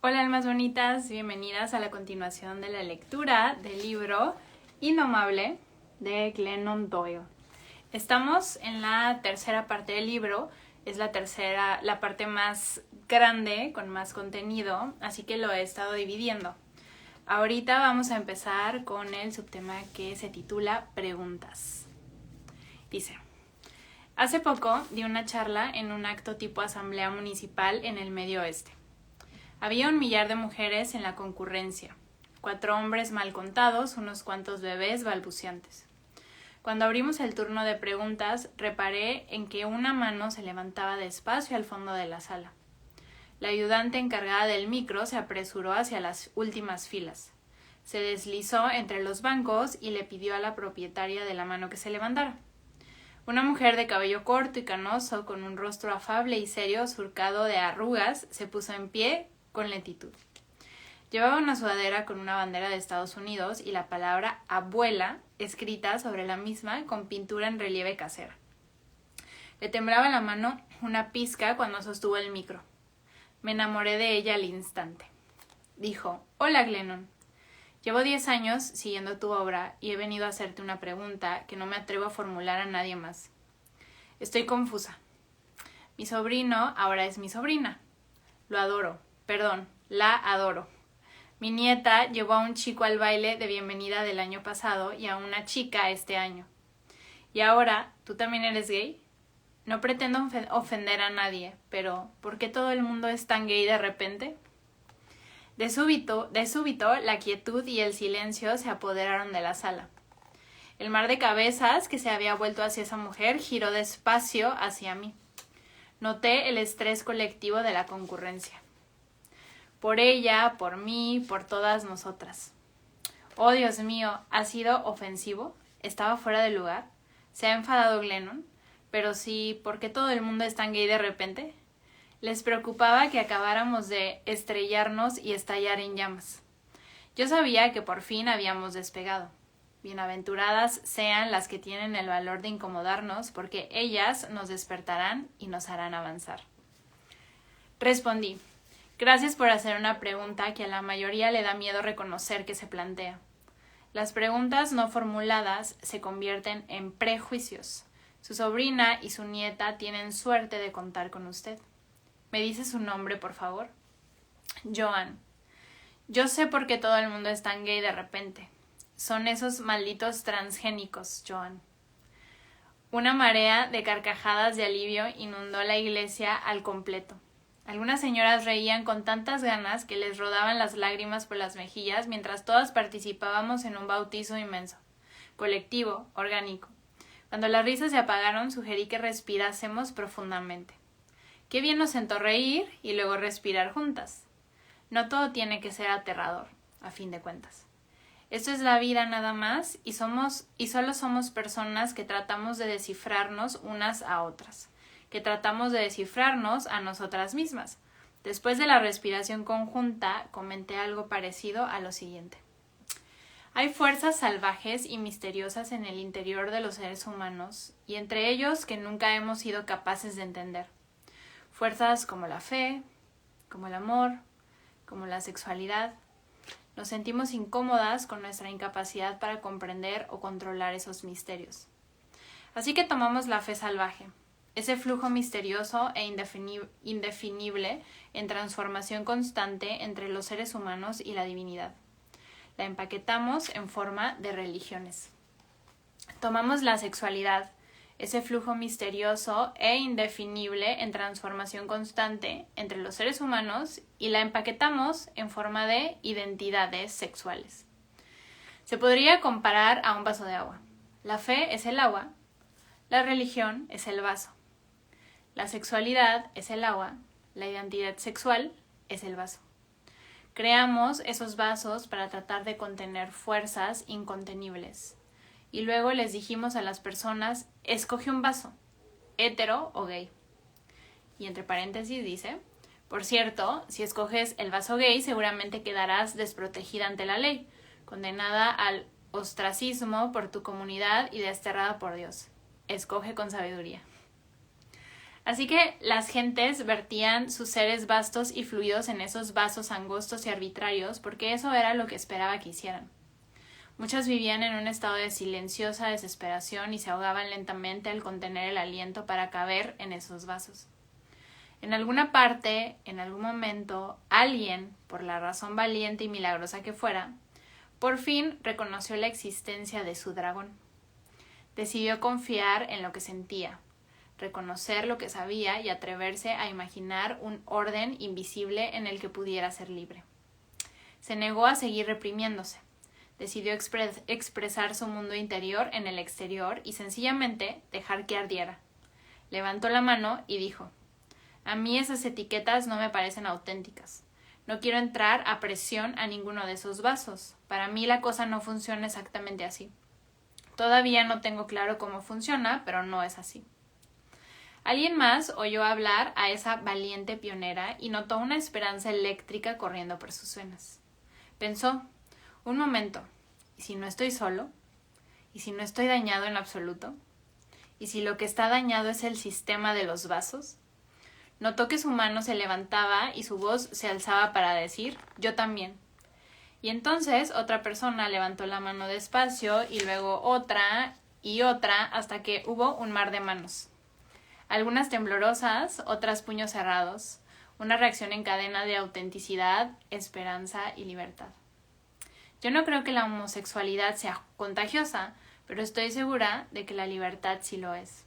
Hola almas bonitas, bienvenidas a la continuación de la lectura del libro Indomable de Glennon Doyle. Estamos en la tercera parte del libro, es la parte más grande, con más contenido, así que lo he estado dividiendo. Ahorita vamos a empezar con el subtema que se titula Preguntas. Dice: hace poco di una charla en un acto tipo asamblea municipal en el Medio Oeste. Había 1 millar de mujeres en la concurrencia, 4 hombres mal contados, unos cuantos bebés balbuciantes. Cuando abrimos el turno de preguntas, reparé en que una mano se levantaba despacio al fondo de la sala. La ayudante encargada del micro se apresuró hacia las últimas filas. Se deslizó entre los bancos y le pidió a la propietaria de la mano que se levantara. Una mujer de cabello corto y canoso, con un rostro afable y serio surcado de arrugas, se puso en pie con lentitud. Llevaba una sudadera con una bandera de Estados Unidos y la palabra abuela escrita sobre la misma con pintura en relieve casera. Le temblaba la mano una pizca cuando sostuvo el micro. Me enamoré de ella al instante. Dijo: hola Glennon. Llevo 10 años siguiendo tu obra y he venido a hacerte una pregunta que no me atrevo a formular a nadie más. Estoy confusa. Mi sobrino ahora es mi sobrina. Lo adoro. Perdón, la adoro. Mi nieta llevó a un chico al baile de bienvenida del año pasado y a una chica este año. ¿Y ahora tú también eres gay? No pretendo ofender a nadie, pero ¿por qué todo el mundo es tan gay de repente? De súbito, la quietud y el silencio se apoderaron de la sala. El mar de cabezas que se había vuelto hacia esa mujer giró despacio hacia mí. Noté el estrés colectivo de la concurrencia. Por ella, por mí, por todas nosotras. Oh, Dios mío, ¿ha sido ofensivo? ¿Estaba fuera de lugar? ¿Se ha enfadado Glennon? Pero sí, ¿por qué todo el mundo es tan gay de repente? Les preocupaba que acabáramos de estrellarnos y estallar en llamas. Yo sabía que por fin habíamos despegado. Bienaventuradas sean las que tienen el valor de incomodarnos, porque ellas nos despertarán y nos harán avanzar. Respondí: gracias por hacer una pregunta que a la mayoría le da miedo reconocer que se plantea. Las preguntas no formuladas se convierten en prejuicios. Su sobrina y su nieta tienen suerte de contar con usted. ¿Me dice su nombre, por favor? Joan. Yo sé por qué todo el mundo es tan gay de repente. Son esos malditos transgénicos, Joan. Una marea de carcajadas de alivio inundó la iglesia al completo. Algunas señoras reían con tantas ganas que les rodaban las lágrimas por las mejillas mientras todas participábamos en un bautizo inmenso, colectivo, orgánico. Cuando las risas se apagaron, sugerí que respirásemos profundamente. Qué bien nos sentó reír y luego respirar juntas. No todo tiene que ser aterrador, a fin de cuentas. Esto es la vida nada más y solo somos personas que tratamos de descifrarnos unas a otras, que tratamos de descifrarnos a nosotras mismas. Después de la respiración conjunta, comenté algo parecido a lo siguiente. Hay fuerzas salvajes y misteriosas en el interior de los seres humanos, y entre ellos que nunca hemos sido capaces de entender. Fuerzas como la fe, como el amor, como la sexualidad. Nos sentimos incómodas con nuestra incapacidad para comprender o controlar esos misterios. Así que tomamos la fe salvaje, ese flujo misterioso e indefinible en transformación constante entre los seres humanos y la divinidad. La empaquetamos en forma de religiones. Tomamos la sexualidad, ese flujo misterioso e indefinible en transformación constante entre los seres humanos, y la empaquetamos en forma de identidades sexuales. Se podría comparar a un vaso de agua. La fe es el agua, la religión es el vaso. La sexualidad es el agua, la identidad sexual es el vaso. Creamos esos vasos para tratar de contener fuerzas incontenibles. Y luego les dijimos a las personas: escoge un vaso, hetero o gay. Y entre paréntesis dice: por cierto, si escoges el vaso gay, seguramente quedarás desprotegida ante la ley, condenada al ostracismo por tu comunidad y desterrada por Dios. Escoge con sabiduría. Así que las gentes vertían sus seres vastos y fluidos en esos vasos angostos y arbitrarios porque eso era lo que esperaba que hicieran. Muchas vivían en un estado de silenciosa desesperación y se ahogaban lentamente al contener el aliento para caber en esos vasos. En alguna parte, en algún momento, alguien, por la razón valiente y milagrosa que fuera, por fin reconoció la existencia de su dragón. Decidió confiar en lo que sentía, reconocer lo que sabía y atreverse a imaginar un orden invisible en el que pudiera ser libre. Se negó a seguir reprimiéndose. Decidió expresar su mundo interior en el exterior y sencillamente dejar que ardiera. Levantó la mano y dijo: a mí esas etiquetas no me parecen auténticas. No quiero entrar a presión a ninguno de esos vasos. Para mí la cosa no funciona exactamente así. Todavía no tengo claro cómo funciona, pero no es así. Alguien más oyó hablar a esa valiente pionera y notó una esperanza eléctrica corriendo por sus venas. Pensó: un momento, ¿y si no estoy solo? ¿Y si no estoy dañado en absoluto? ¿Y si lo que está dañado es el sistema de los vasos? Notó que su mano se levantaba y su voz se alzaba para decir: yo también. Y entonces otra persona levantó la mano despacio y luego otra y otra hasta que hubo un mar de manos. Algunas temblorosas, otras puños cerrados, una reacción en cadena de autenticidad, esperanza y libertad. Yo no creo que la homosexualidad sea contagiosa, pero estoy segura de que la libertad sí lo es.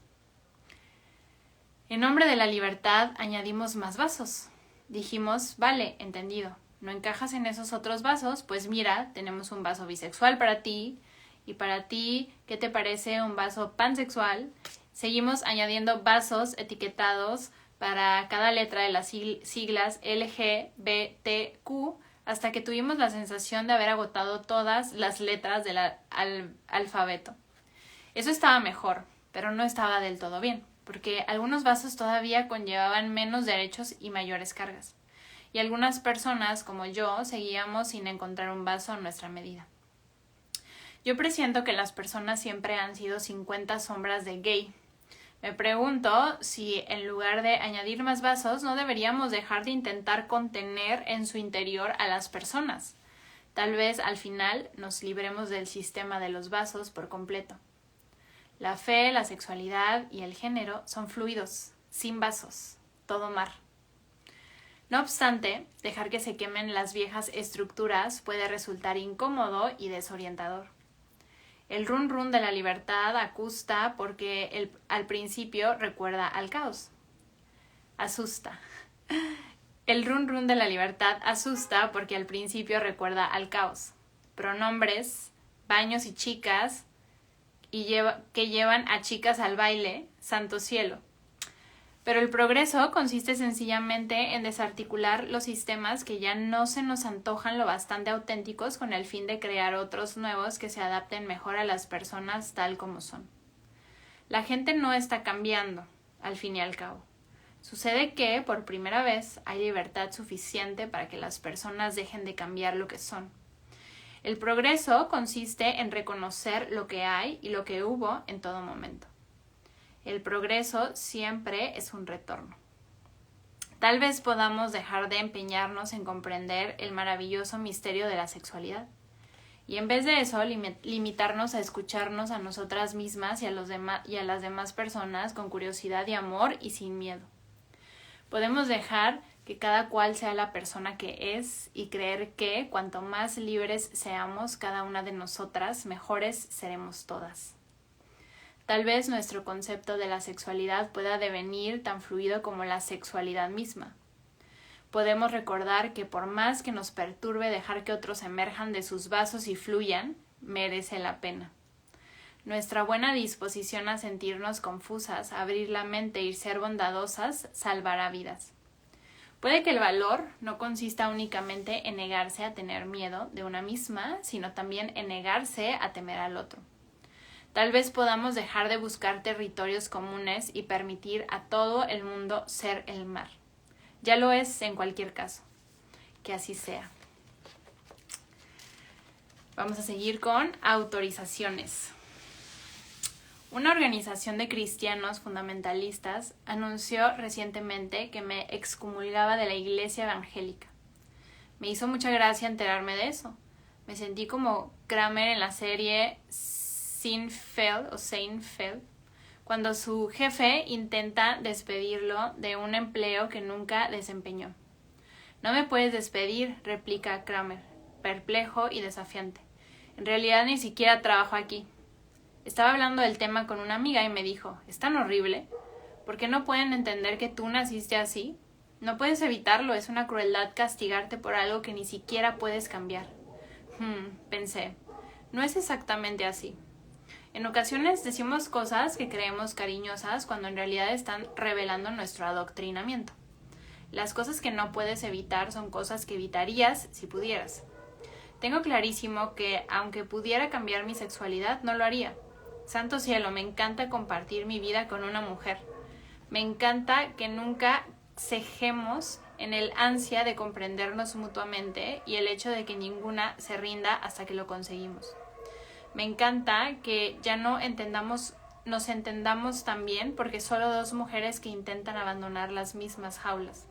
En nombre de la libertad añadimos más vasos. Dijimos: vale, entendido, no encajas en esos otros vasos, pues mira, tenemos un vaso bisexual para ti, y para ti, ¿qué te parece un vaso pansexual? Seguimos añadiendo vasos etiquetados para cada letra de las siglas LGBTQ hasta que tuvimos la sensación de haber agotado todas las letras del alfabeto. Eso estaba mejor, pero no estaba del todo bien, porque algunos vasos todavía conllevaban menos derechos y mayores cargas, y algunas personas, como yo, seguíamos sin encontrar un vaso a nuestra medida. Yo presiento que las personas siempre han sido 50 sombras de gay. Me pregunto si en lugar de añadir más vasos no deberíamos dejar de intentar contener en su interior a las personas. Tal vez al final nos libremos del sistema de los vasos por completo. La fe, la sexualidad y el género son fluidos, sin vasos, todo mar. No obstante, dejar que se quemen las viejas estructuras puede resultar incómodo y desorientador. El run run de la libertad asusta porque al principio recuerda al caos. Asusta. El run run de la libertad asusta porque al principio recuerda al caos. Pronombres, baños y chicas que llevan a chicas al baile, santo cielo. Pero el progreso consiste sencillamente en desarticular los sistemas que ya no se nos antojan lo bastante auténticos con el fin de crear otros nuevos que se adapten mejor a las personas tal como son. La gente no está cambiando, al fin y al cabo. Sucede que, por primera vez, hay libertad suficiente para que las personas dejen de cambiar lo que son. El progreso consiste en reconocer lo que hay y lo que hubo en todo momento. El progreso siempre es un retorno. Tal vez podamos dejar de empeñarnos en comprender el maravilloso misterio de la sexualidad y en vez de eso limitarnos a escucharnos a nosotras mismas y a las demás personas con curiosidad y amor y sin miedo. Podemos dejar que cada cual sea la persona que es y creer que cuanto más libres seamos cada una de nosotras, mejores seremos todas. Tal vez nuestro concepto de la sexualidad pueda devenir tan fluido como la sexualidad misma. Podemos recordar que por más que nos perturbe dejar que otros emerjan de sus vasos y fluyan, merece la pena. Nuestra buena disposición a sentirnos confusas, abrir la mente y ser bondadosas salvará vidas. Puede que el valor no consista únicamente en negarse a tener miedo de una misma, sino también en negarse a temer al otro. Tal vez podamos dejar de buscar territorios comunes y permitir a todo el mundo ser el mar. Ya lo es en cualquier caso. Que así sea. Vamos a seguir con autorizaciones. Una organización de cristianos fundamentalistas anunció recientemente que me excomulgaba de la iglesia evangélica. Me hizo mucha gracia enterarme de eso. Me sentí como Kramer en la serie Seinfeld, cuando su jefe intenta despedirlo de un empleo que nunca desempeñó. No me puedes despedir, replica Kramer, perplejo y desafiante. En realidad ni siquiera trabajo aquí. Estaba hablando del tema con una amiga y me dijo, ¿es tan horrible? ¿Por qué no pueden entender que tú naciste así? No puedes evitarlo, es una crueldad castigarte por algo que ni siquiera puedes cambiar. Pensé, no es exactamente así. En ocasiones decimos cosas que creemos cariñosas cuando en realidad están revelando nuestro adoctrinamiento. Las cosas que no puedes evitar son cosas que evitarías si pudieras. Tengo clarísimo que, aunque pudiera cambiar mi sexualidad, no lo haría. Santo cielo, me encanta compartir mi vida con una mujer. Me encanta que nunca cejemos en el ansia de comprendernos mutuamente y el hecho de que ninguna se rinda hasta que lo conseguimos. Me encanta que ya nos entendamos tan bien porque solo dos mujeres que intentan abandonar las mismas jaulas.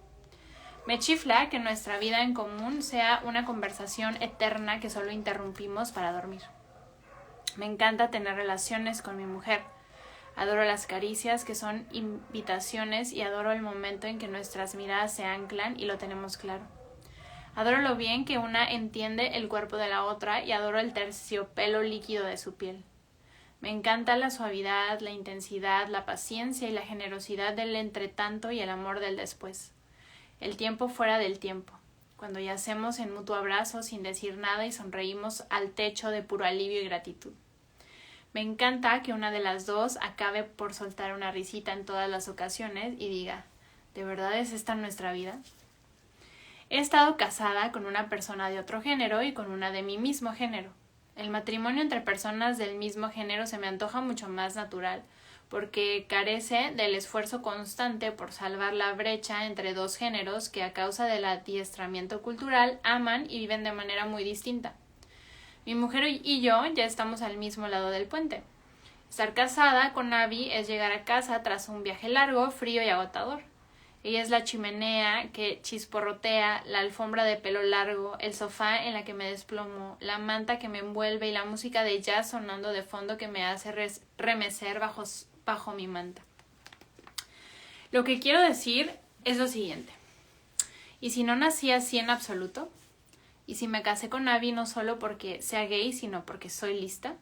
Me chifla que nuestra vida en común sea una conversación eterna que solo interrumpimos para dormir. Me encanta tener relaciones con mi mujer. Adoro las caricias que son invitaciones y adoro el momento en que nuestras miradas se anclan y lo tenemos claro. Adoro lo bien que una entiende el cuerpo de la otra y adoro el terciopelo líquido de su piel. Me encanta la suavidad, la intensidad, la paciencia y la generosidad del entretanto y el amor del después. El tiempo fuera del tiempo, cuando yacemos en mutuo abrazo sin decir nada y sonreímos al techo de puro alivio y gratitud. Me encanta que una de las dos acabe por soltar una risita en todas las ocasiones y diga, ¿de verdad es esta nuestra vida? He estado casada con una persona de otro género y con una de mi mismo género. El matrimonio entre personas del mismo género se me antoja mucho más natural, porque carece del esfuerzo constante por salvar la brecha entre dos géneros que a causa del adiestramiento cultural aman y viven de manera muy distinta. Mi mujer y yo ya estamos al mismo lado del puente. Estar casada con Abby es llegar a casa tras un viaje largo, frío y agotador. Ella es la chimenea que chisporrotea, la alfombra de pelo largo, el sofá en la que me desplomo, la manta que me envuelve y la música de jazz sonando de fondo que me hace remecer bajo mi manta. Lo que quiero decir es lo siguiente. ¿Y si no nací así en absoluto? ¿Y si me casé con Abby no solo porque sea gay, sino porque soy lista?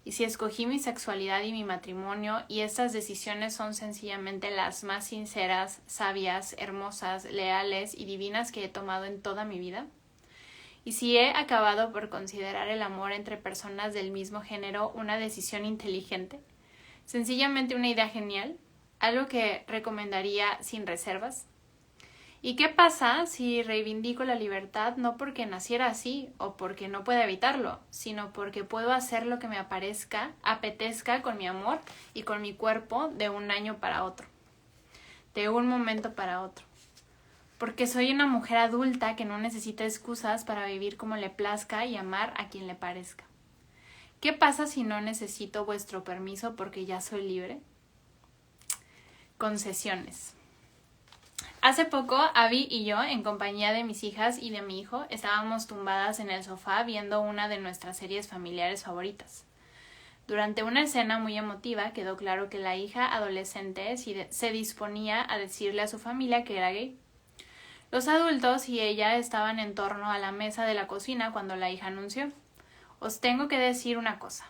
¿Y si escogí mi sexualidad y mi matrimonio y estas decisiones son sencillamente las más sinceras, sabias, hermosas, leales y divinas que he tomado en toda mi vida? ¿Y si he acabado por considerar el amor entre personas del mismo género una decisión inteligente? ¿Sencillamente una idea genial? ¿Algo que recomendaría sin reservas? ¿Y qué pasa si reivindico la libertad no porque naciera así o porque no pueda evitarlo, sino porque puedo hacer lo que me apetezca con mi amor y con mi cuerpo de un año para otro, de un momento para otro? Porque soy una mujer adulta que no necesita excusas para vivir como le plazca y amar a quien le parezca. ¿Qué pasa si no necesito vuestro permiso porque ya soy libre? Concesiones. Hace poco, Abby y yo, en compañía de mis hijas y de mi hijo, estábamos tumbadas en el sofá viendo una de nuestras series familiares favoritas. Durante una escena muy emotiva quedó claro que la hija adolescente se disponía a decirle a su familia que era gay. Los adultos y ella estaban en torno a la mesa de la cocina cuando la hija anunció: «Os tengo que decir una cosa.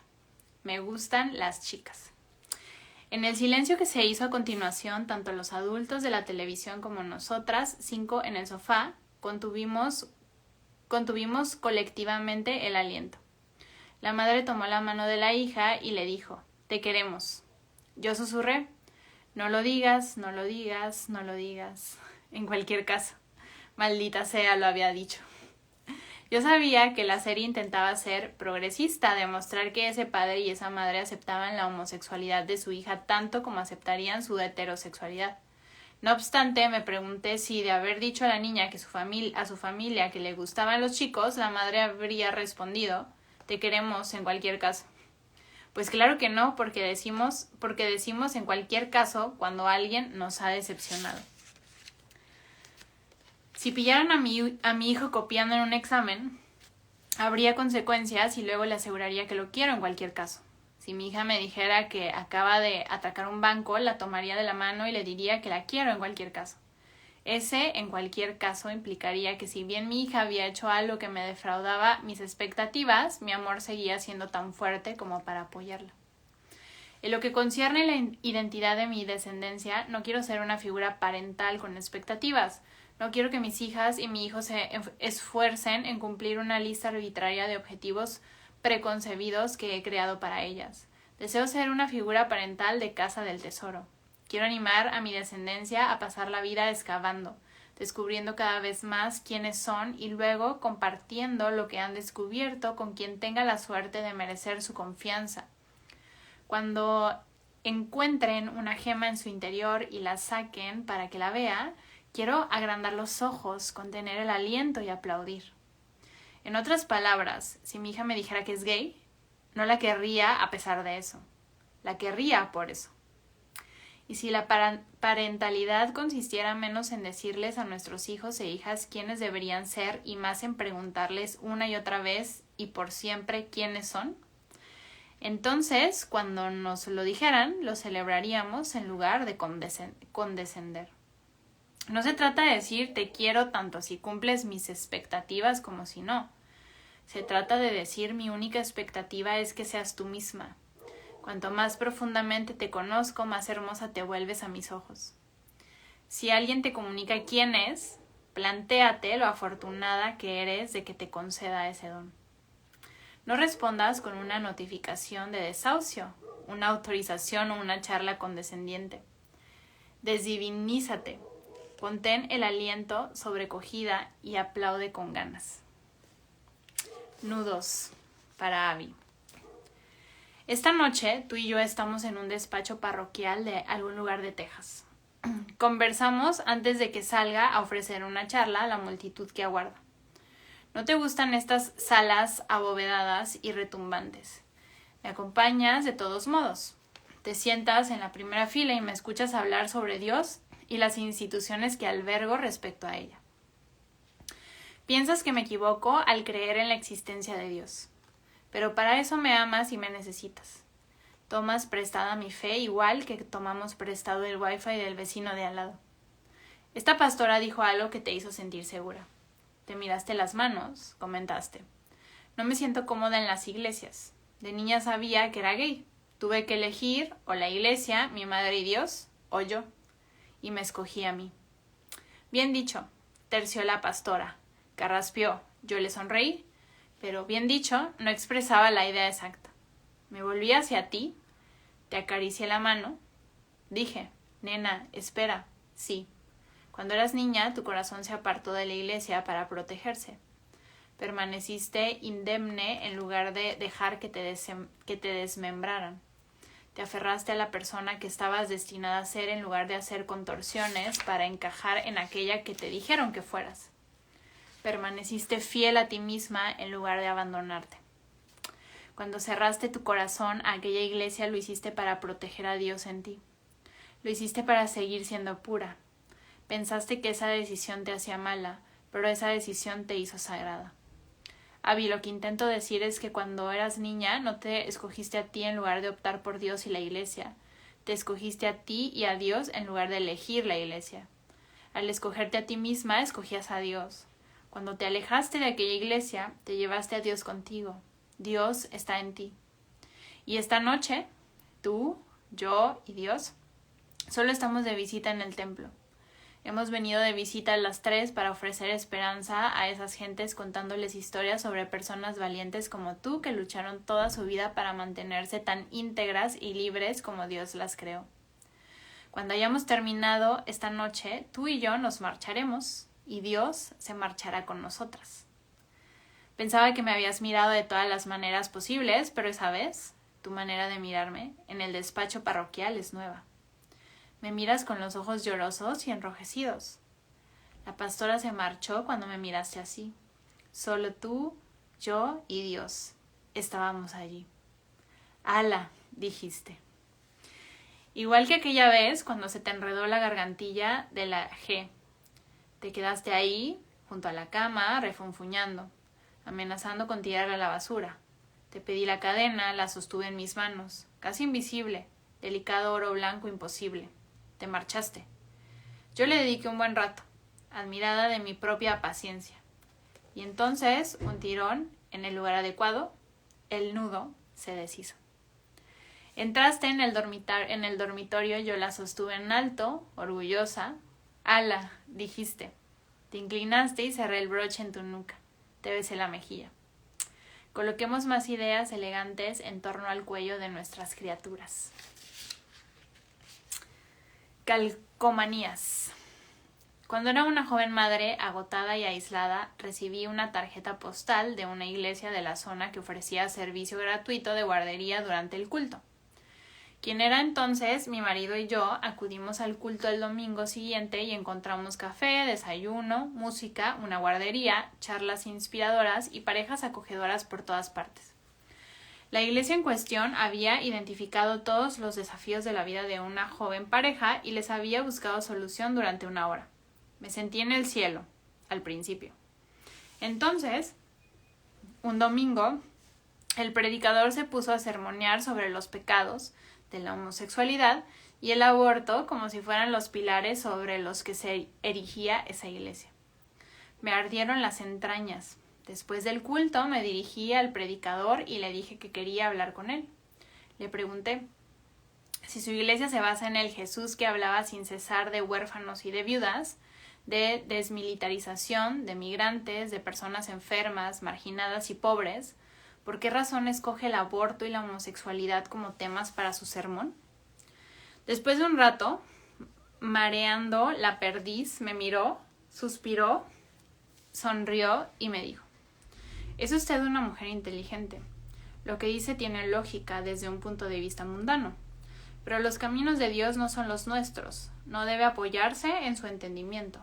Me gustan las chicas». En el silencio que se hizo a continuación, tanto los adultos de la televisión como nosotras, 5 en el sofá, contuvimos colectivamente el aliento. La madre tomó la mano de la hija y le dijo: «Te queremos». Yo susurré: «No lo digas, no lo digas, no lo digas». En cualquier caso, maldita sea, lo había dicho. Yo sabía que la serie intentaba ser progresista, demostrar que ese padre y esa madre aceptaban la homosexualidad de su hija tanto como aceptarían su heterosexualidad. No obstante, me pregunté si de haber dicho a la niña que a su familia que le gustaban los chicos, la madre habría respondido: «Te queremos en cualquier caso». Pues claro que no, porque decimos en cualquier caso cuando alguien nos ha decepcionado. Si pillaran a mi hijo copiando en un examen, habría consecuencias y luego le aseguraría que lo quiero en cualquier caso. Si mi hija me dijera que acaba de atracar un banco, la tomaría de la mano y le diría que la quiero en cualquier caso. Ese, en cualquier caso, implicaría que si bien mi hija había hecho algo que me defraudaba mis expectativas, mi amor seguía siendo tan fuerte como para apoyarla. En lo que concierne la identidad de mi descendencia, no quiero ser una figura parental con expectativas. No quiero que mis hijas y mi hijo se esfuercen en cumplir una lista arbitraria de objetivos preconcebidos que he creado para ellas. Deseo ser una figura parental de casa del tesoro. Quiero animar a mi descendencia a pasar la vida excavando, descubriendo cada vez más quiénes son y luego compartiendo lo que han descubierto con quien tenga la suerte de merecer su confianza. Cuando encuentren una gema en su interior y la saquen para que la vea, quiero agrandar los ojos, contener el aliento y aplaudir. En otras palabras, si mi hija me dijera que es gay, no la querría a pesar de eso. La querría por eso. Y si la parentalidad consistiera menos en decirles a nuestros hijos e hijas quiénes deberían ser y más en preguntarles una y otra vez y por siempre quiénes son, entonces, cuando nos lo dijeran, lo celebraríamos en lugar de condescender. No se trata de decir te quiero tanto si cumples mis expectativas como si no. Se trata de decir mi única expectativa es que seas tú misma. Cuanto más profundamente te conozco, más hermosa te vuelves a mis ojos. Si alguien te comunica quién es, plantéate lo afortunada que eres de que te conceda ese don. No respondas con una notificación de desahucio, una autorización o una charla condescendiente. Desdivinízate, contén el aliento sobrecogida y aplaude con ganas. Nudos para Abby. Esta noche tú y yo estamos en un despacho parroquial de algún lugar de Texas. Conversamos antes de que salga a ofrecer una charla a la multitud que aguarda. ¿No te gustan estas salas abovedadas y retumbantes? Me acompañas de todos modos. Te sientas en la primera fila y me escuchas hablar sobre Dios y las instituciones que albergo respecto a ella. Piensas que me equivoco al creer en la existencia de Dios. Pero para eso me amas y me necesitas. Tomas prestada mi fe igual que tomamos prestado el wifi del vecino de al lado. Esta pastora dijo algo que te hizo sentir segura. Te miraste las manos, comentaste. No me siento cómoda en las iglesias. De niña sabía que era gay. Tuve que elegir o la iglesia, mi madre y Dios, o yo. Y me escogí a mí. Bien dicho, terció la pastora. Carraspeó. Yo le sonreí. Pero, bien dicho, no expresaba la idea exacta. Me volví hacia ti, te acaricié la mano. Dije, nena, espera, sí. Cuando eras niña, tu corazón se apartó de la iglesia para protegerse. Permaneciste indemne en lugar de dejar que te desmembraran. Te aferraste a la persona que estabas destinada a ser en lugar de hacer contorsiones para encajar en aquella que te dijeron que fueras. Permaneciste fiel a ti misma en lugar de abandonarte. Cuando cerraste tu corazón a aquella iglesia, lo hiciste para proteger a Dios en ti. Lo hiciste para seguir siendo pura. Pensaste que esa decisión te hacía mala, pero esa decisión te hizo sagrada. Abby, lo que intento decir es que cuando eras niña no te escogiste a ti en lugar de optar por Dios y la iglesia. Te escogiste a ti y a Dios en lugar de elegir la iglesia. Al escogerte a ti misma, escogías a Dios. Cuando te alejaste de aquella iglesia, te llevaste a Dios contigo. Dios está en ti. Y esta noche, tú, yo y Dios, solo estamos de visita en el templo. Hemos venido de visita las tres para ofrecer esperanza a esas gentes contándoles historias sobre personas valientes como tú que lucharon toda su vida para mantenerse tan íntegras y libres como Dios las creó. Cuando hayamos terminado esta noche, tú y yo nos marcharemos y Dios se marchará con nosotras. Pensaba que me habías mirado de todas las maneras posibles, pero esa vez, tu manera de mirarme en el despacho parroquial es nueva. Me miras con los ojos llorosos y enrojecidos. La pastora se marchó cuando me miraste así. Solo tú, yo y Dios estábamos allí. ¡Hala! dijiste. Igual que aquella vez cuando se te enredó la gargantilla de la G. Te quedaste ahí, junto a la cama, refunfuñando, amenazando con tirarla a la basura. Te pedí la cadena, la sostuve en mis manos, casi invisible, delicado oro blanco imposible. Te marchaste. Yo le dediqué un buen rato, admirada de mi propia paciencia. Y entonces, un tirón en el lugar adecuado, el nudo se deshizo. Entraste en el dormitorio, yo la sostuve en alto, orgullosa. «Ala», dijiste. Te inclinaste y cerré el broche en tu nuca. Te besé la mejilla. Coloquemos más ideas elegantes en torno al cuello de nuestras criaturas. Calcomanías. Cuando era una joven madre agotada y aislada, recibí una tarjeta postal de una iglesia de la zona que ofrecía servicio gratuito de guardería durante el culto. Quien era entonces mi marido y yo acudimos al culto el domingo siguiente y encontramos café, desayuno, música, una guardería, charlas inspiradoras y parejas acogedoras por todas partes. La iglesia en cuestión había identificado todos los desafíos de la vida de una joven pareja y les había buscado solución durante una hora. Me sentí en el cielo, al principio. Entonces, un domingo, el predicador se puso a sermonear sobre los pecados de la homosexualidad y el aborto como si fueran los pilares sobre los que se erigía esa iglesia. Me ardieron las entrañas. Después del culto me dirigí al predicador y le dije que quería hablar con él. Le pregunté si su iglesia se basa en el Jesús que hablaba sin cesar de huérfanos y de viudas, de desmilitarización, de migrantes, de personas enfermas, marginadas y pobres. ¿Por qué razón escoge el aborto y la homosexualidad como temas para su sermón? Después de un rato, mareando la perdiz, me miró, suspiró, sonrió y me dijo: «Es usted una mujer inteligente. Lo que dice tiene lógica desde un punto de vista mundano. Pero los caminos de Dios no son los nuestros. No debe apoyarse en su entendimiento.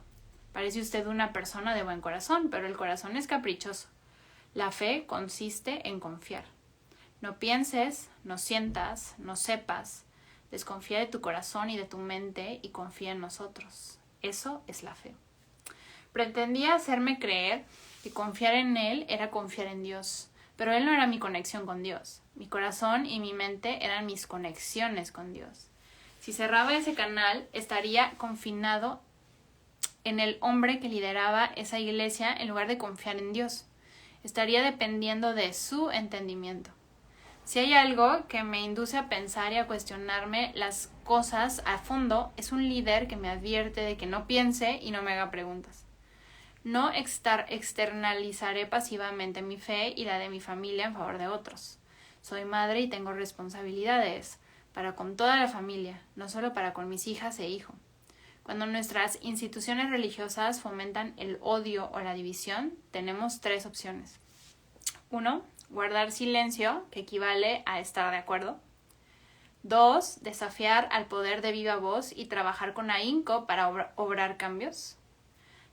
Parece usted una persona de buen corazón, pero el corazón es caprichoso. La fe consiste en confiar. No pienses, no sientas, no sepas. Desconfía de tu corazón y de tu mente y confía en nosotros. Eso es la fe». Pretendía hacerme creer que confiar en Él era confiar en Dios, pero Él no era mi conexión con Dios. Mi corazón y mi mente eran mis conexiones con Dios. Si cerraba ese canal, estaría confinado en el hombre que lideraba esa iglesia en lugar de confiar en Dios. Estaría dependiendo de su entendimiento. Si hay algo que me induce a pensar y a cuestionarme las cosas a fondo, es un líder que me advierte de que no piense y no me haga preguntas. No externalizaré pasivamente mi fe y la de mi familia en favor de otros. Soy madre y tengo responsabilidades para con toda la familia, no solo para con mis hijas e hijo. Cuando nuestras instituciones religiosas fomentan el odio o la división, tenemos 3 opciones. 1. Guardar silencio, que equivale a estar de acuerdo. 2. Desafiar al poder de viva voz y trabajar con ahínco para obrar cambios.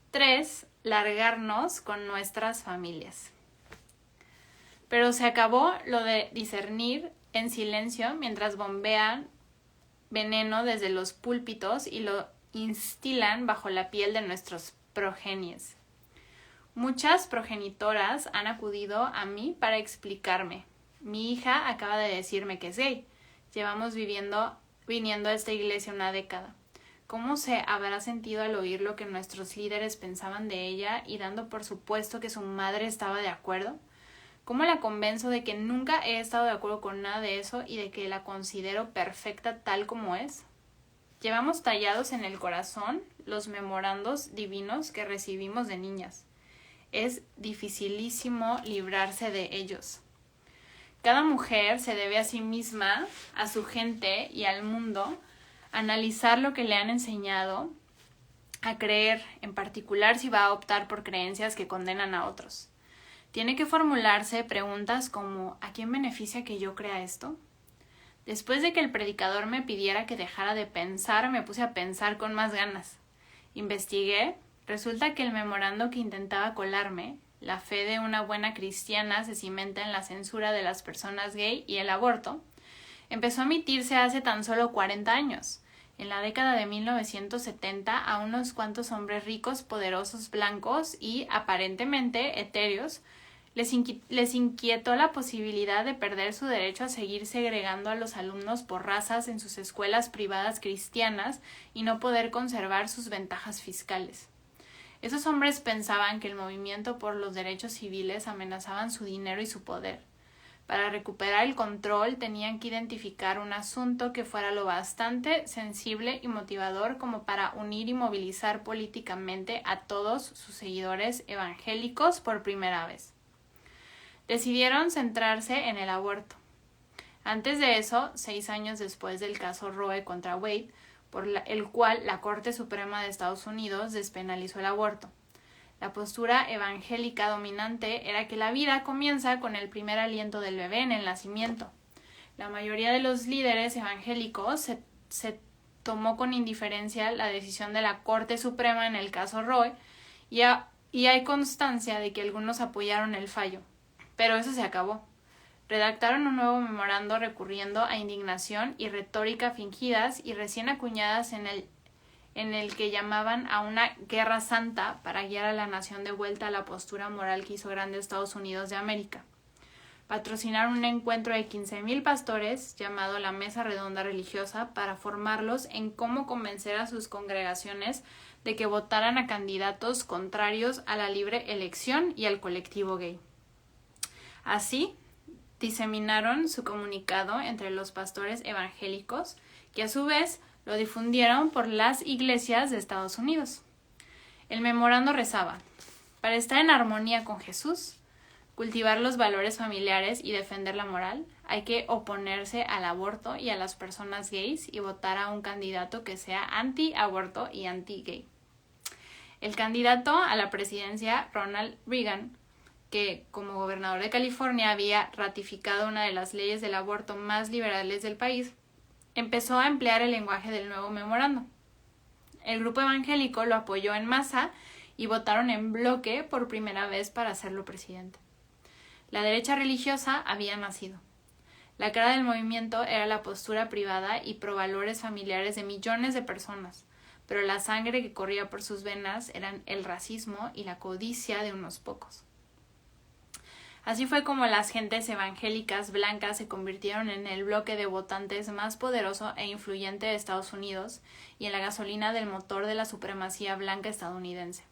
3. Largarnos con nuestras familias. Pero se acabó lo de discernir en silencio mientras bombean veneno desde los púlpitos y lo instilan bajo la piel de nuestros progenies. Muchas progenitoras han acudido a mí para explicarme. Mi hija acaba de decirme que es gay. Llevamos viniendo a esta iglesia una década. ¿Cómo se habrá sentido al oír lo que nuestros líderes pensaban de ella y dando por supuesto que su madre estaba de acuerdo? ¿Cómo la convenzo de que nunca he estado de acuerdo con nada de eso y de que la considero perfecta tal como es? Llevamos tallados en el corazón los memorandos divinos que recibimos de niñas. Es dificilísimo librarse de ellos. Cada mujer se debe a sí misma, a su gente y al mundo analizar lo que le han enseñado a creer, en particular si va a optar por creencias que condenan a otros. Tiene que formularse preguntas como ¿a quién beneficia que yo crea esto? Después de que el predicador me pidiera que dejara de pensar, me puse a pensar con más ganas. Investigué. Resulta que el memorando que intentaba colarme, la fe de una buena cristiana se cimenta en la censura de las personas gay y el aborto, empezó a emitirse hace tan solo 40 años. En la década de 1970, a unos cuantos hombres ricos, poderosos, blancos y aparentemente etéreos les inquietó la posibilidad de perder su derecho a seguir segregando a los alumnos por razas en sus escuelas privadas cristianas y no poder conservar sus ventajas fiscales. Esos hombres pensaban que el movimiento por los derechos civiles amenazaban su dinero y su poder. Para recuperar el control tenían que identificar un asunto que fuera lo bastante sensible y motivador como para unir y movilizar políticamente a todos sus seguidores evangélicos por primera vez. Decidieron centrarse en el aborto. Antes de eso, 6 años después del caso Roe contra Wade, por el cual la Corte Suprema de Estados Unidos despenalizó el aborto. La postura evangélica dominante era que la vida comienza con el primer aliento del bebé en el nacimiento. La mayoría de los líderes evangélicos se tomó con indiferencia la decisión de la Corte Suprema en el caso Roe y hay constancia de que algunos apoyaron el fallo. Pero eso se acabó. Redactaron un nuevo memorando recurriendo a indignación y retórica fingidas y recién acuñadas en el que llamaban a una guerra santa para guiar a la nación de vuelta a la postura moral que hizo grande Estados Unidos de América. Patrocinaron un encuentro de 15,000 pastores llamado la Mesa Redonda Religiosa para formarlos en cómo convencer a sus congregaciones de que votaran a candidatos contrarios a la libre elección y al colectivo gay. Así, diseminaron su comunicado entre los pastores evangélicos, que a su vez lo difundieron por las iglesias de Estados Unidos. El memorando rezaba: para estar en armonía con Jesús, cultivar los valores familiares y defender la moral, hay que oponerse al aborto y a las personas gays y votar a un candidato que sea anti-aborto y anti-gay. El candidato a la presidencia, Ronald Reagan, que como gobernador de California había ratificado una de las leyes del aborto más liberales del país, empezó a emplear el lenguaje del nuevo memorando. El grupo evangélico lo apoyó en masa y votaron en bloque por primera vez para hacerlo presidente. La derecha religiosa había nacido. La cara del movimiento era la postura privada y provalores familiares de millones de personas, pero la sangre que corría por sus venas eran el racismo y la codicia de unos pocos. Así fue como las gentes evangélicas blancas se convirtieron en el bloque de votantes más poderoso e influyente de Estados Unidos y en la gasolina del motor de la supremacía blanca estadounidense.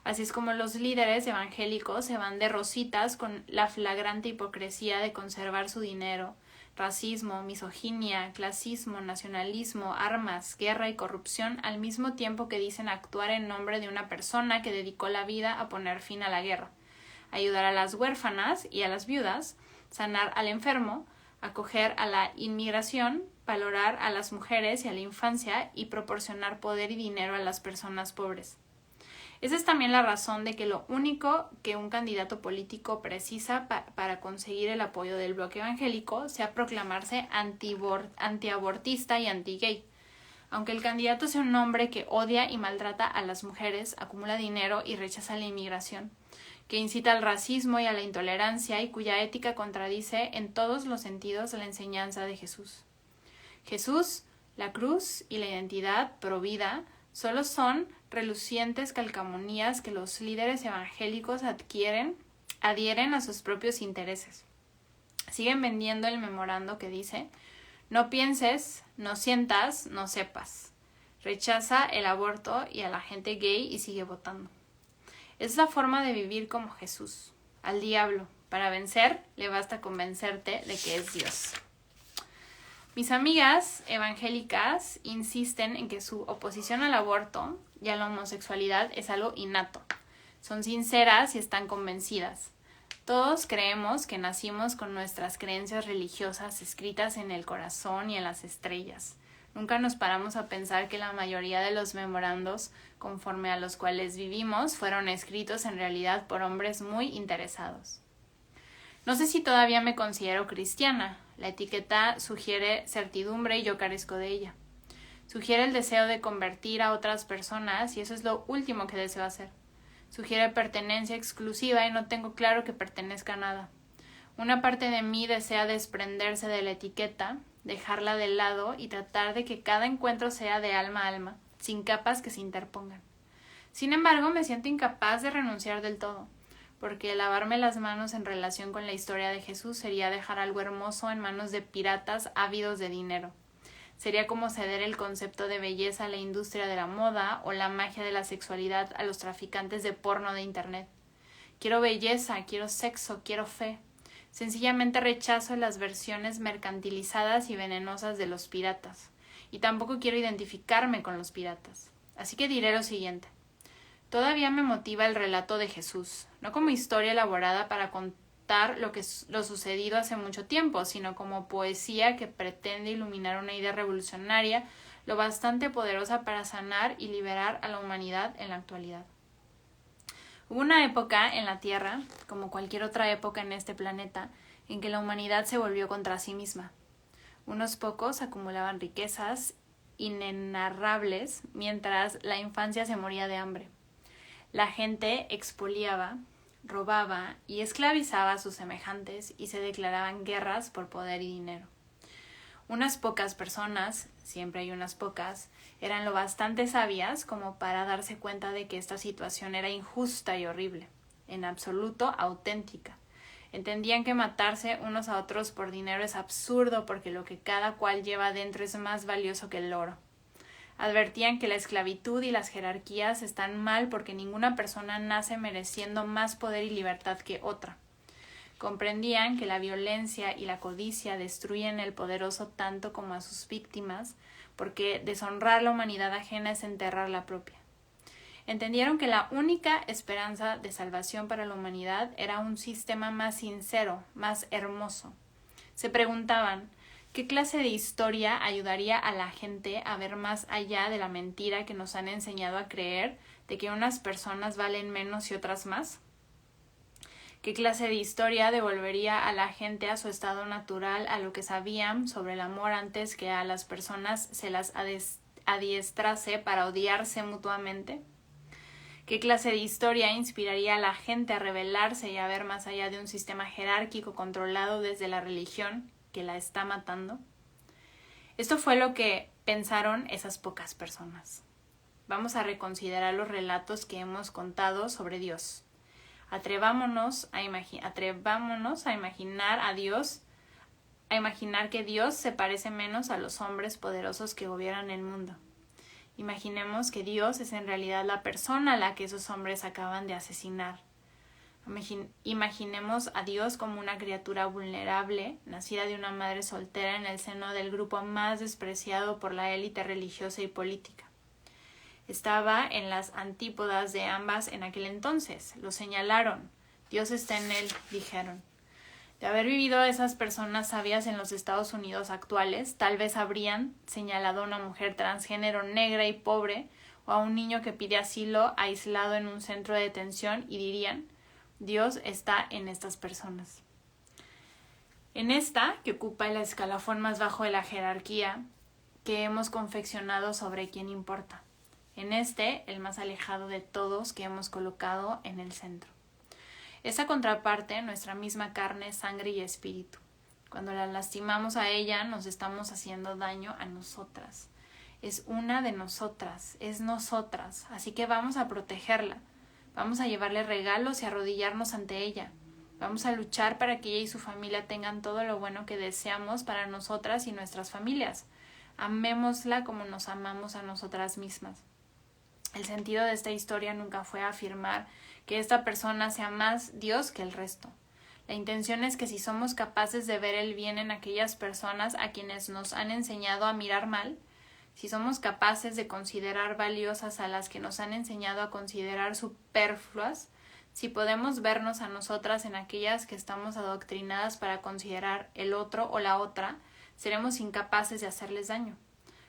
Así es como los líderes evangélicos se van de rositas con la flagrante hipocresía de conservar su dinero, racismo, misoginia, clasismo, nacionalismo, armas, guerra y corrupción, al mismo tiempo que dicen actuar en nombre de una persona que dedicó la vida a poner fin a la guerra, ayudar a las huérfanas y a las viudas, sanar al enfermo, acoger a la inmigración, valorar a las mujeres y a la infancia y proporcionar poder y dinero a las personas pobres. Esa es también la razón de que lo único que un candidato político precisa para conseguir el apoyo del bloque evangélico sea proclamarse antiabortista y anti-gay. Aunque el candidato sea un hombre que odia y maltrata a las mujeres, acumula dinero y rechaza la inmigración, que incita al racismo y a la intolerancia y cuya ética contradice en todos los sentidos la enseñanza de Jesús. Jesús, la cruz y la identidad provida solo son relucientes calcamonías que los líderes evangélicos adhieren a sus propios intereses. Siguen vendiendo el memorando que dice: no pienses, no sientas, no sepas. Rechaza el aborto y a la gente gay y sigue votando. Es la forma de vivir como Jesús. Al diablo, para vencer, le basta convencerte de que es Dios. Mis amigas evangélicas insisten en que su oposición al aborto y a la homosexualidad es algo innato. Son sinceras y están convencidas. Todos creemos que nacimos con nuestras creencias religiosas escritas en el corazón y en las estrellas. Nunca nos paramos a pensar que la mayoría de los memorandos conforme a los cuales vivimos fueron escritos en realidad por hombres muy interesados. No sé si todavía me considero cristiana. La etiqueta sugiere certidumbre y yo carezco de ella. Sugiere el deseo de convertir a otras personas y eso es lo último que deseo hacer. Sugiere pertenencia exclusiva y no tengo claro que pertenezca a nada. Una parte de mí desea desprenderse de la etiqueta dejarla de lado y tratar de que cada encuentro sea de alma a alma, sin capas que se interpongan. Sin embargo, me siento incapaz de renunciar del todo, porque lavarme las manos en relación con la historia de Jesús sería dejar algo hermoso en manos de piratas ávidos de dinero. Sería como ceder el concepto de belleza a la industria de la moda o la magia de la sexualidad a los traficantes de porno de internet. Quiero belleza, quiero sexo, quiero fe. Sencillamente rechazo las versiones mercantilizadas y venenosas de los piratas. Y tampoco quiero identificarme con los piratas. Así que diré lo siguiente. Todavía me motiva el relato de Jesús, no como historia elaborada para contar lo sucedido hace mucho tiempo, sino como poesía que pretende iluminar una idea revolucionaria lo bastante poderosa para sanar y liberar a la humanidad en la actualidad. Hubo una época en la Tierra, como cualquier otra época en este planeta, en que la humanidad se volvió contra sí misma. Unos pocos acumulaban riquezas inenarrables mientras la infancia se moría de hambre. La gente expoliaba, robaba y esclavizaba a sus semejantes y se declaraban guerras por poder y dinero. Unas pocas personas, siempre hay unas pocas, eran lo bastante sabias como para darse cuenta de que esta situación era injusta y horrible, en absoluto auténtica. Entendían que matarse unos a otros por dinero es absurdo porque lo que cada cual lleva dentro es más valioso que el oro. Advertían que la esclavitud y las jerarquías están mal porque ninguna persona nace mereciendo más poder y libertad que otra. Comprendían que la violencia y la codicia destruyen el poderoso tanto como a sus víctimas, porque deshonrar la humanidad ajena es enterrar la propia. Entendieron que la única esperanza de salvación para la humanidad era un sistema más sincero, más hermoso. Se preguntaban, ¿qué clase de historia ayudaría a la gente a ver más allá de la mentira que nos han enseñado a creer de que unas personas valen menos y otras más? ¿Qué clase de historia devolvería a la gente a su estado natural, a lo que sabían sobre el amor antes que a las personas se las adiestrase para odiarse mutuamente? ¿Qué clase de historia inspiraría a la gente a rebelarse y a ver más allá de un sistema jerárquico controlado desde la religión que la está matando? Esto fue lo que pensaron esas pocas personas. Vamos a reconsiderar los relatos que hemos contado sobre Dios. Atrevámonos a imaginar a Dios, a imaginar que Dios se parece menos a los hombres poderosos que gobiernan el mundo. Imaginemos que Dios es en realidad la persona a la que esos hombres acaban de asesinar. Imaginemos a Dios como una criatura vulnerable, nacida de una madre soltera en el seno del grupo más despreciado por la élite religiosa y política. Estaba en las antípodas de ambas en aquel entonces. Lo señalaron. Dios está en él, dijeron. De haber vivido esas personas sabias en los Estados Unidos actuales, tal vez habrían señalado a una mujer transgénero negra y pobre o a un niño que pide asilo aislado en un centro de detención y dirían, Dios está en estas personas. En esta, que ocupa el escalafón más bajo de la jerarquía que hemos confeccionado sobre quién importa. En este, el más alejado de todos que hemos colocado en el centro. Esa contraparte, nuestra misma carne, sangre y espíritu. Cuando la lastimamos a ella, nos estamos haciendo daño a nosotras. Es una de nosotras, es nosotras, así que vamos a protegerla. Vamos a llevarle regalos y arrodillarnos ante ella. Vamos a luchar para que ella y su familia tengan todo lo bueno que deseamos para nosotras y nuestras familias. Amémosla como nos amamos a nosotras mismas. El sentido de esta historia nunca fue afirmar que esta persona sea más Dios que el resto. La intención es que si somos capaces de ver el bien en aquellas personas a quienes nos han enseñado a mirar mal, si somos capaces de considerar valiosas a las que nos han enseñado a considerar superfluas, si podemos vernos a nosotras en aquellas que estamos adoctrinadas para considerar el otro o la otra, seremos incapaces de hacerles daño.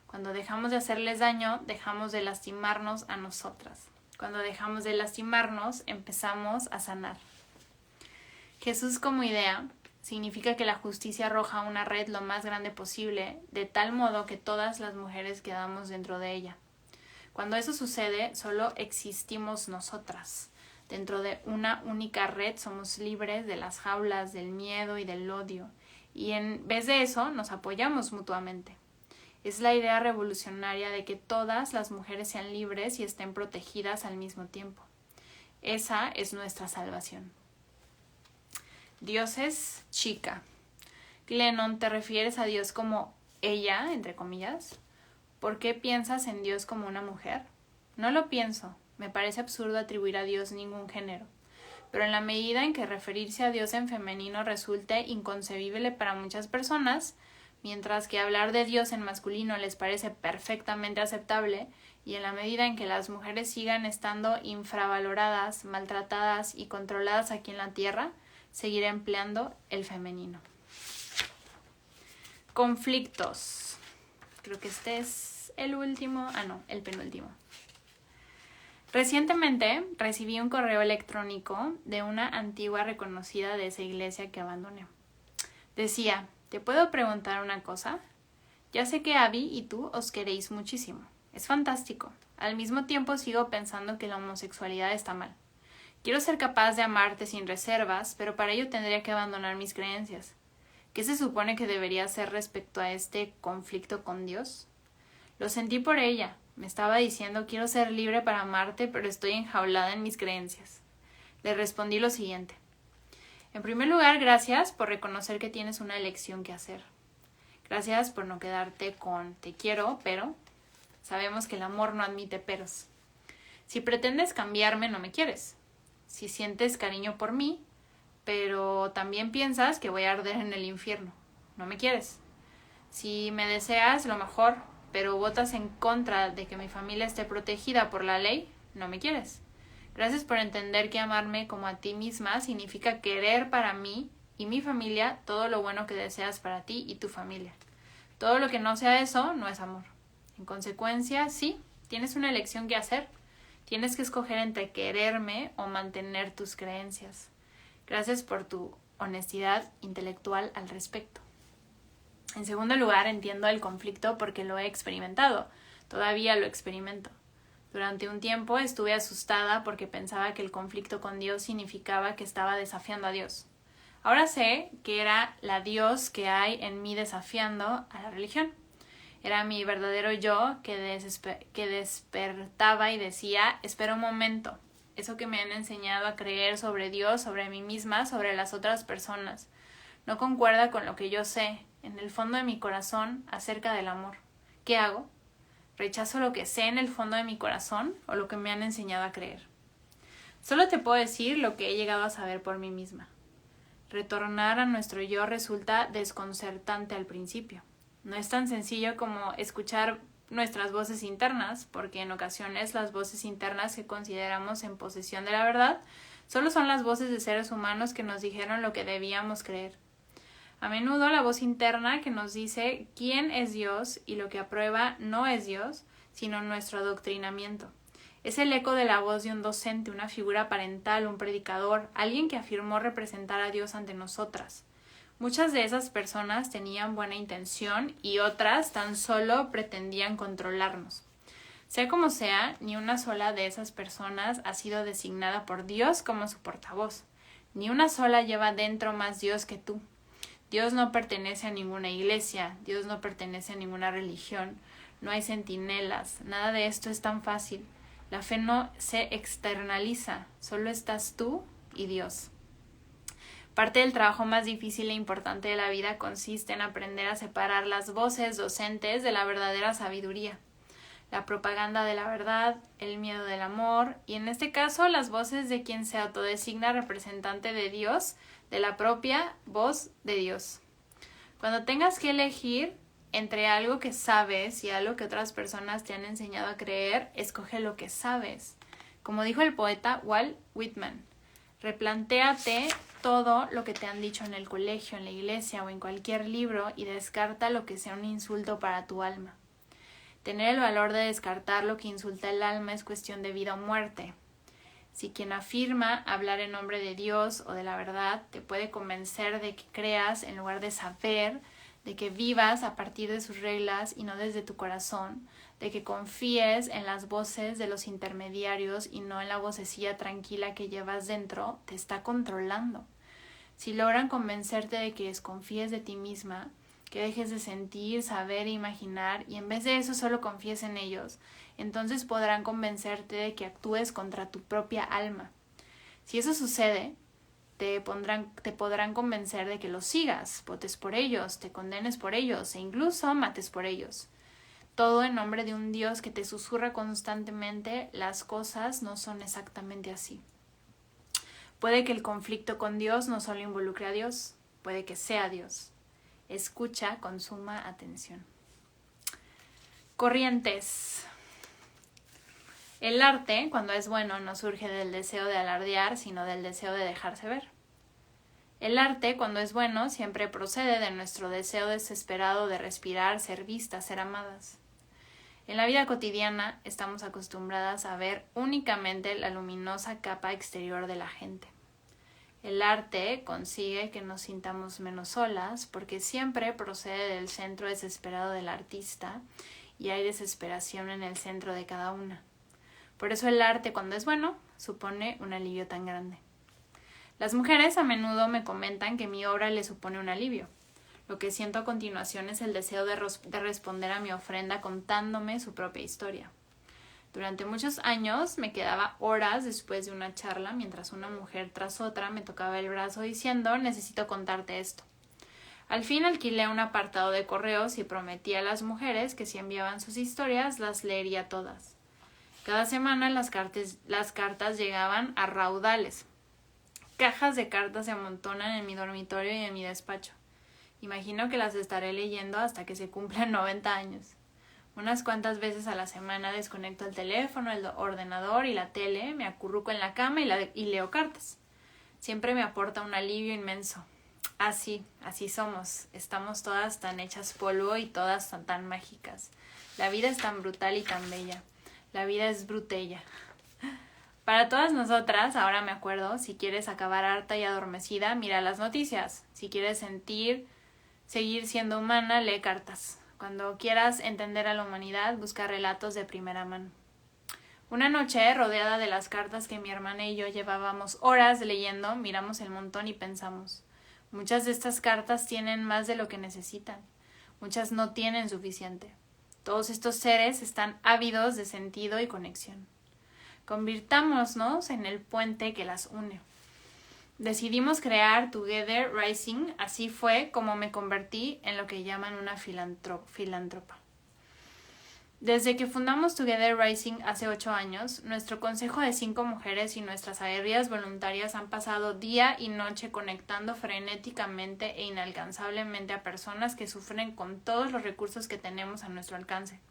Cuando dejamos de hacerles daño, dejamos de lastimarnos a nosotras. Cuando dejamos de lastimarnos, empezamos a sanar. Jesús como idea significa que la justicia arroja una red lo más grande posible, de tal modo que todas las mujeres quedamos dentro de ella. Cuando eso sucede, solo existimos nosotras. Dentro de una única red somos libres de las jaulas del miedo y del odio, y en vez de eso nos apoyamos mutuamente. Es la idea revolucionaria de que todas las mujeres sean libres y estén protegidas al mismo tiempo. Esa es nuestra salvación. Dios es chica. Glennon, ¿te refieres a Dios como ella, entre comillas? ¿Por qué piensas en Dios como una mujer? No lo pienso. Me parece absurdo atribuir a Dios ningún género. Pero en la medida en que referirse a Dios en femenino resulte inconcebible para muchas personas, mientras que hablar de Dios en masculino les parece perfectamente aceptable, y en la medida en que las mujeres sigan estando infravaloradas, maltratadas y controladas aquí en la tierra, seguiré empleando el femenino. Conflictos. Creo que este es el último. El penúltimo. Recientemente recibí un correo electrónico de una antigua reconocida de esa iglesia que abandoné. Decía: ¿te puedo preguntar una cosa? Ya sé que Abby y tú os queréis muchísimo. Es fantástico. Al mismo tiempo sigo pensando que la homosexualidad está mal. Quiero ser capaz de amarte sin reservas, pero para ello tendría que abandonar mis creencias. ¿Qué se supone que debería hacer respecto a este conflicto con Dios? Lo sentí por ella. Me estaba diciendo: quiero ser libre para amarte, pero estoy enjaulada en mis creencias. Le respondí lo siguiente: en primer lugar, gracias por reconocer que tienes una elección que hacer. Gracias por no quedarte con te quiero, pero sabemos que el amor no admite peros. Si pretendes cambiarme, no me quieres. Si sientes cariño por mí, pero también piensas que voy a arder en el infierno, no me quieres. Si me deseas lo mejor, pero votas en contra de que mi familia esté protegida por la ley, no me quieres. Gracias por entender que amarme como a ti misma significa querer para mí y mi familia todo lo bueno que deseas para ti y tu familia. Todo lo que no sea eso no es amor. En consecuencia, sí, tienes una elección que hacer. Tienes que escoger entre quererme o mantener tus creencias. Gracias por tu honestidad intelectual al respecto. En segundo lugar, entiendo el conflicto porque lo he experimentado. Todavía lo experimento. Durante un tiempo estuve asustada porque pensaba que el conflicto con Dios significaba que estaba desafiando a Dios. Ahora sé que era la Dios que hay en mí desafiando a la religión. Era mi verdadero yo que despertaba y decía: espera un momento, eso que me han enseñado a creer sobre Dios, sobre mí misma, sobre las otras personas, no concuerda con lo que yo sé, en el fondo de mi corazón, acerca del amor. ¿Qué hago? ¿Rechazo lo que sé en el fondo de mi corazón o lo que me han enseñado a creer? Solo te puedo decir lo que he llegado a saber por mí misma. Retornar a nuestro yo resulta desconcertante al principio. No es tan sencillo como escuchar nuestras voces internas, porque en ocasiones las voces internas que consideramos en posesión de la verdad solo son las voces de seres humanos que nos dijeron lo que debíamos creer. A menudo la voz interna que nos dice quién es Dios y lo que aprueba no es Dios, sino nuestro adoctrinamiento. Es el eco de la voz de un docente, una figura parental, un predicador, alguien que afirmó representar a Dios ante nosotras. Muchas de esas personas tenían buena intención y otras tan solo pretendían controlarnos. Sea como sea, ni una sola de esas personas ha sido designada por Dios como su portavoz. Ni una sola lleva dentro más Dios que tú. Dios no pertenece a ninguna iglesia, Dios no pertenece a ninguna religión, no hay centinelas, nada de esto es tan fácil. La fe no se externaliza, solo estás tú y Dios. Parte del trabajo más difícil e importante de la vida consiste en aprender a separar las voces docentes de la verdadera sabiduría, la propaganda de la verdad, el miedo del amor y en este caso las voces de quien se autodesigna representante de Dios, de la propia voz de Dios. Cuando tengas que elegir entre algo que sabes y algo que otras personas te han enseñado a creer, escoge lo que sabes. Como dijo el poeta Walt Whitman, replantéate todo lo que te han dicho en el colegio, en la iglesia o en cualquier libro y descarta lo que sea un insulto para tu alma. Tener el valor de descartar lo que insulta el alma es cuestión de vida o muerte. Si quien afirma hablar en nombre de Dios o de la verdad te puede convencer de que creas en lugar de saber, de que vivas a partir de sus reglas y no desde tu corazón, de que confíes en las voces de los intermediarios y no en la vocecilla tranquila que llevas dentro, te está controlando. si logran convencerte de que desconfíes de ti misma, que dejes de sentir, saber e imaginar y en vez de eso solo confíes en ellos, entonces podrán convencerte de que actúes contra tu propia alma. Si eso sucede, te podrán convencer de que los sigas, votes por ellos, te condenes por ellos e incluso mates por ellos. Todo en nombre de un Dios que te susurra constantemente, las cosas no son exactamente así. Puede que el conflicto con Dios no solo involucre a Dios, puede que sea Dios. Escucha con suma atención. Corrientes. El arte, cuando es bueno, no surge del deseo de alardear, sino del deseo de dejarse ver. El arte, cuando es bueno, siempre procede de nuestro deseo desesperado de respirar, ser vistas, ser amadas. En la vida cotidiana estamos acostumbradas a ver únicamente la luminosa capa exterior de la gente. El arte consigue que nos sintamos menos solas porque siempre procede del centro desesperado del artista y hay desesperación en el centro de cada una. Por eso el arte, cuando es bueno, supone un alivio tan grande. Las mujeres a menudo me comentan que mi obra les supone un alivio. Lo que siento a continuación es el deseo de responder a mi ofrenda contándome su propia historia. Durante muchos años me quedaba horas después de una charla mientras una mujer tras otra me tocaba el brazo diciendo necesito contarte esto. Al fin alquilé un apartado de correos y prometí a las mujeres que si enviaban sus historias las leería todas. Cada semana las cartas llegaban a raudales. Cajas de cartas se amontonan en mi dormitorio y en mi despacho. Imagino que las estaré leyendo hasta que se cumplan 90 años. Unas cuantas veces a la semana desconecto el teléfono, el ordenador y la tele, me acurruco en la cama y leo cartas. Siempre me aporta un alivio inmenso. Así somos. Estamos todas tan hechas polvo y todas tan mágicas. La vida es tan brutal y tan bella. La vida es brutella. Para todas nosotras, ahora me acuerdo, si quieres acabar harta y adormecida, mira las noticias. Si quieres seguir siendo humana, lee cartas. Cuando quieras entender a la humanidad, busca relatos de primera mano. Una noche, rodeada de las cartas que mi hermana y yo llevábamos horas leyendo, miramos el montón y pensamos. Muchas de estas cartas tienen más de lo que necesitan. Muchas no tienen suficiente. Todos estos seres están ávidos de sentido y conexión. Convirtámonos en el puente que las une. Decidimos crear Together Rising, así fue como me convertí en lo que llaman una filántropa. Desde que fundamos Together Rising hace 8 años, nuestro consejo de 5 mujeres y nuestras aguerridas voluntarias han pasado día y noche conectando frenéticamente e inalcanzablemente a personas que sufren con todos los recursos que tenemos a nuestro alcance.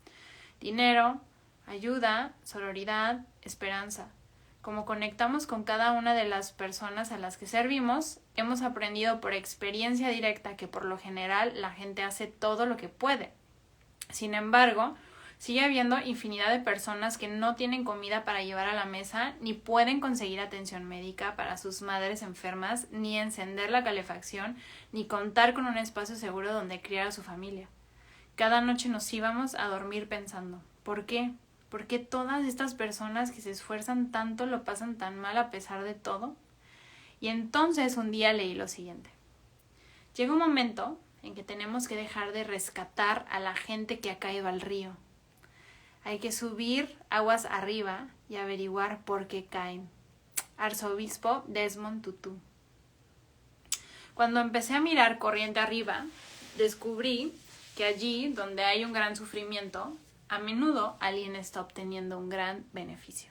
Dinero, ayuda, sororidad, esperanza. Como conectamos con cada una de las personas a las que servimos, hemos aprendido por experiencia directa que por lo general la gente hace todo lo que puede. Sin embargo, sigue habiendo infinidad de personas que no tienen comida para llevar a la mesa, ni pueden conseguir atención médica para sus madres enfermas, ni encender la calefacción, ni contar con un espacio seguro donde criar a su familia. Cada noche nos íbamos a dormir pensando, ¿por qué? ¿Por qué todas estas personas que se esfuerzan tanto lo pasan tan mal a pesar de todo? Y entonces un día leí lo siguiente. Llega un momento en que tenemos que dejar de rescatar a la gente que ha caído al río. Hay que subir aguas arriba y averiguar por qué caen. Arzobispo Desmond Tutu. Cuando empecé a mirar corriente arriba, descubrí que allí donde hay un gran sufrimiento, a menudo alguien está obteniendo un gran beneficio.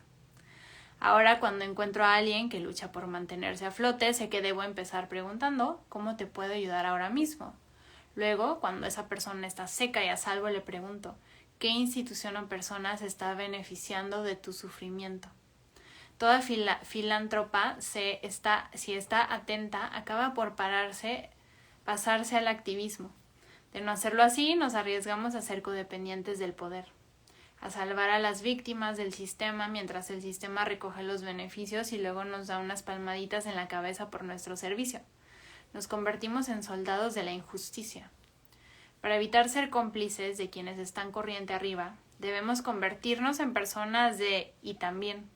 Ahora cuando encuentro a alguien que lucha por mantenerse a flote, sé que debo empezar preguntando ¿cómo te puedo ayudar ahora mismo? Luego, cuando esa persona está seca y a salvo, le pregunto ¿qué institución o persona se está beneficiando de tu sufrimiento? Toda filántropa, si está atenta, acaba por pasarse al activismo. De no hacerlo así, nos arriesgamos a ser codependientes del poder, a salvar a las víctimas del sistema mientras el sistema recoge los beneficios y luego nos da unas palmaditas en la cabeza por nuestro servicio. Nos convertimos en soldados de la injusticia. Para evitar ser cómplices de quienes están corriente arriba, debemos convertirnos en personas de y también.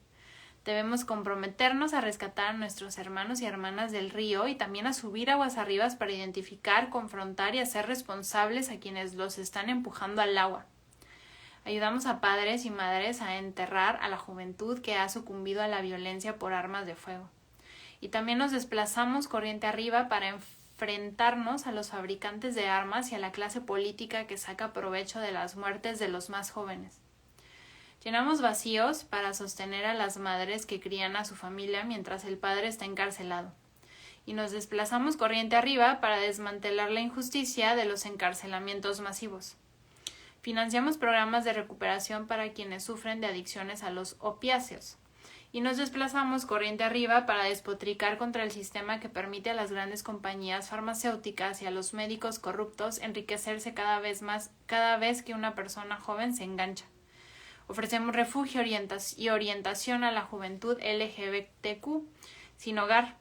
Debemos comprometernos a rescatar a nuestros hermanos y hermanas del río y también a subir aguas arriba para identificar, confrontar y hacer responsables a quienes los están empujando al agua. Ayudamos a padres y madres a enterrar a la juventud que ha sucumbido a la violencia por armas de fuego. Y también nos desplazamos corriente arriba para enfrentarnos a los fabricantes de armas y a la clase política que saca provecho de las muertes de los más jóvenes. Llenamos vacíos para sostener a las madres que crían a su familia mientras el padre está encarcelado. Y nos desplazamos corriente arriba para desmantelar la injusticia de los encarcelamientos masivos. Financiamos programas de recuperación para quienes sufren de adicciones a los opiáceos. Y nos desplazamos corriente arriba para despotricar contra el sistema que permite a las grandes compañías farmacéuticas y a los médicos corruptos enriquecerse cada vez que una persona joven se engancha. Ofrecemos refugio y orientación a la juventud LGBTQ sin hogar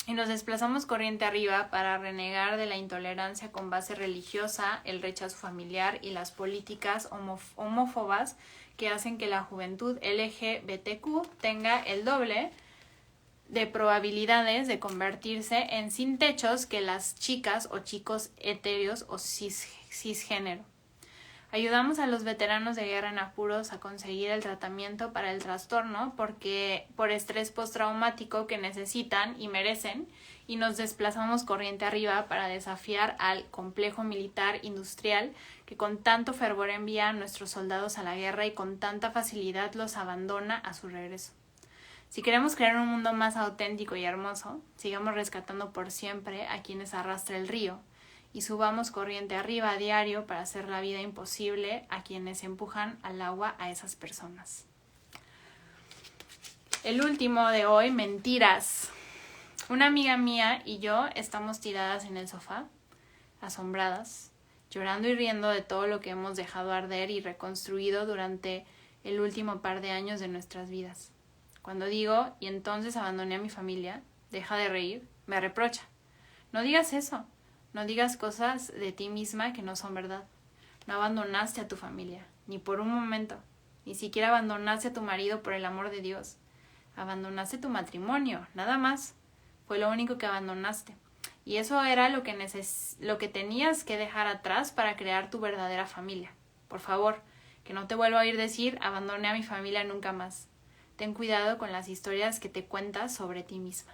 y nos desplazamos corriente arriba para renegar de la intolerancia con base religiosa, el rechazo familiar y las políticas homófobas que hacen que la juventud LGBTQ tenga el doble de probabilidades de convertirse en sin techos que las chicas o chicos heteros o cisgénero. Ayudamos a los veteranos de guerra en apuros a conseguir el tratamiento para el trastorno por estrés postraumático que necesitan y merecen, y nos desplazamos corriente arriba para desafiar al complejo militar industrial que con tanto fervor envía a nuestros soldados a la guerra y con tanta facilidad los abandona a su regreso. Si queremos crear un mundo más auténtico y hermoso, sigamos rescatando por siempre a quienes arrastra el río, y subamos corriente arriba a diario para hacer la vida imposible a quienes empujan al agua a esas personas. El último de hoy, mentiras. Una amiga mía y yo estamos tiradas en el sofá, asombradas, llorando y riendo de todo lo que hemos dejado arder y reconstruido durante el último par de años de nuestras vidas. Cuando digo, y entonces abandoné a mi familia, deja de reír, me reprocha. No digas eso. No digas cosas de ti misma que no son verdad. No abandonaste a tu familia, ni por un momento. Ni siquiera abandonaste a tu marido por el amor de Dios. Abandonaste tu matrimonio, nada más. Fue lo único que abandonaste. Y eso era lo que tenías que dejar atrás para crear tu verdadera familia. Por favor, que no te vuelva a oír decir, abandoné a mi familia nunca más. Ten cuidado con las historias que te cuentas sobre ti misma.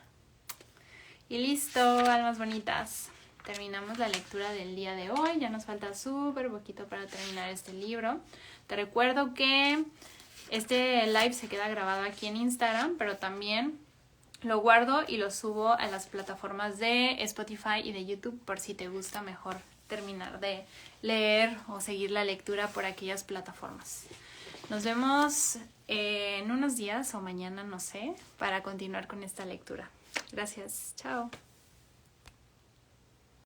Y listo, almas bonitas. Terminamos la lectura del día de hoy. Ya nos falta súper poquito para terminar este libro. Te recuerdo que este live se queda grabado aquí en Instagram, pero también lo guardo y lo subo a las plataformas de Spotify y de YouTube por si te gusta mejor terminar de leer o seguir la lectura por aquellas plataformas. Nos vemos en unos días o mañana, no sé, para continuar con esta lectura. Gracias. Chao.